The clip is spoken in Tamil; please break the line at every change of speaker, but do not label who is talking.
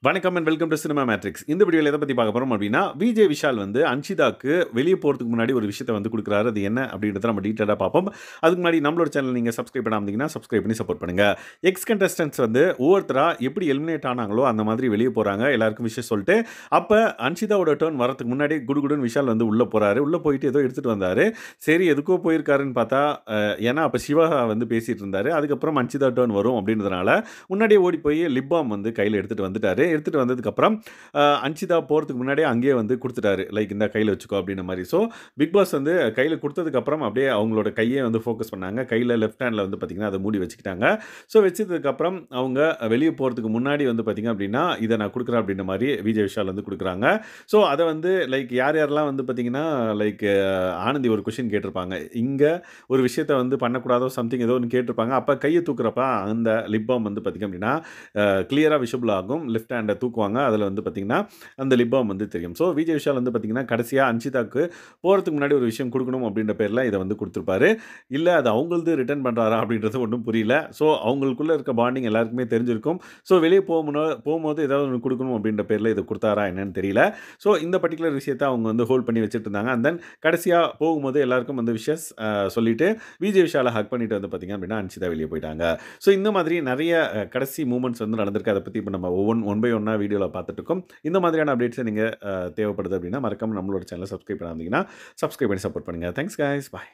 வணக்கம் and welcome to cinema matrix. இந்த வீடியோல எத பத்தி பார்க்க போறோம் அப்டின்னா, விஜய் விஷால் வந்து அன்ஷிதாக்கு வெளிய போறதுக்கு முன்னாடி ஒரு விஷயத்த வந்து குடுக்குறாரு. அது என்ன அப்டின்றத நம்ம டீட்டெயிலா பார்ப்போம். அதுக்கு முன்னாடி நம்மளோட சேனல் நீங்க சப்ஸ்கிரைப் பண்ணாம இருந்தீங்கன்னா, சப்ஸ்கிரைப் பண்ணி சப்போர்ட் பண்ணுங்க. எக்ஸ் கண்டஸ்டன்ட்ஸ் வந்து ஒவ்வொருத்தரா எப்படி எலிமினேட் ஆனாங்களோ, அந்த மாதிரி வெளிய போறாங்க. எல்லாருக்கும் விஷயம் சொல்ட்டு, அப்ப அன்ஷிதாவோட டர்ன் வரதுக்கு முன்னாடி குடுகுடுன்னு விஷால் வந்து உள்ள போறாரு. உள்ள போயிட்டு ஏதோ எடுத்துட்டு வந்தாரு. சரி எதுக்கோ போயிருக்காருன்னு பார்த்தா, ஏன்னா அப்ப சிவா வந்து பேசிட்டு இருந்தாரு. அதுக்கப்புறம் அன்ஷிதா டர்ன் வரும் அப்டின்றதுனால, முன்னாடியே ஓடி போய் லிப் பாம் வந்து கையில எடுத்துட்டு வந்துட்டாரு. எடுத்துட்டு வந்ததுக்கப்புறம் அன்ஷிதா போறதுக்கு முன்னாடியே அங்கேயே வந்து குடுத்துட்டாரு. லைக் இந்தா கையில வச்சுக்கோ அப்டின்ற மாரி. ஸோ பிக் பாஸ் வந்து கையில குடுத்ததுக்கப்புறம் அப்படியே அவங்களோட கையே வந்து ஃபோக்கஸ் பண்ணாங்க. கையில லெஃப்ட் ஹேண்ட்ல வந்து பார்த்தீங்கன்னா, அத மூடி வச்சுக்கிட்டாங்க. ஸோ வச்சதுக்கப்புறம் அவங்க வெளிய போறதுக்கு முன்னாடி வந்து பார்த்தீங்க அப்டின்னா, இத நான் குடுக்குறேன் அப்டின்ற மாரி விஜய் விஷால் வந்து குடுக்குறாங்க. ஸோ அத வந்து லைக் யார் யாரெல்லாம் வந்து பார்த்தீங்கன்னா, லைக் ஆனந்தி ஒரு கொஸ்டின் கேட்டிருப்பாங்க. இங்க ஒரு விஷயத்த வந்து பண்ணக்கூடாதோ சம்திங் ஏதோ ஒண்ணு கேட்டிருப்பாங்க. அப்ப கைய தூக்குறப்ப அந்த லிப் பாம் வந்து பார்த்தீங்க அப்டின்னா, கிளியரா விஷிபிள் ஆகும். லெஃப்ட் ஹேண்ட தூக்குவாங்க. அதில வந்து பார்த்தீங்கன்னா, அந்த லிப் பாம் வந்து தெரியும். ஸோ விஜய் விஷால் வந்து பார்த்தீங்கன்னா, கடைசியா அன்ஷிதாக்கு போறதுக்கு முன்னாடி ஒரு விஷயம் குடுக்கணும் அப்படின்ற பேர்ல இத வந்து குடுத்திருப்பாரு. இல்ல அது அவங்களது ரிட்டர்ன் பண்றாரா அப்படின்றது ஒண்ணும் புரியல. ஸோ அவங்களுக்குள்ள இருக்க பாண்டிங் எல்லாருக்குமே தெரிஞ்சிருக்கும். ஸோ வெளிய போம்போது ஏதாவது ஒண்ணு குடுக்கணும் அப்படின்ற பேர்ல இத குடுத்தாரா என்னன்னு தெரியல. ஸோ இந்த பர்ட்டிகுலர் விஷயத்த அவங்க வந்து ஹோல்ட் பண்ணி வச்சுட்டு இருந்தாங்க. அண்ட் தென் கடைசியா போகும்போது எல்லாருக்கும் வந்து விஷஸ் சொல்லிட்டு விஜய் விஷால ஹக் பண்ணிட்டு வந்து பார்த்தீங்க அப்படின்னா, அன்ஷிதா வெளிய போயிட்டாங்க. ஸோ இந்த மாதிரி நெறைய கடைசி மூமெண்ட்ஸ் வந்து நடந்திருக்கு. அத பத்தி இப்ப நம்ம ஒன் பை ஒன்னா வீடியோல பார்த்துட்டு இருக்கோம். இந்த மாதிரியான அப்டேட்ஸ் நீங்க தேவைப்படுது அப்டின்னா, மறக்காம நம்மளோட சேனல சப்ஸ்கிரைப் பண்ணாம இருந்தீங்கன்னா, சப்ஸ்கிரைப் பண்ணி சப்போர்ட் பண்ணுங்க. Thanks guys. பாய்.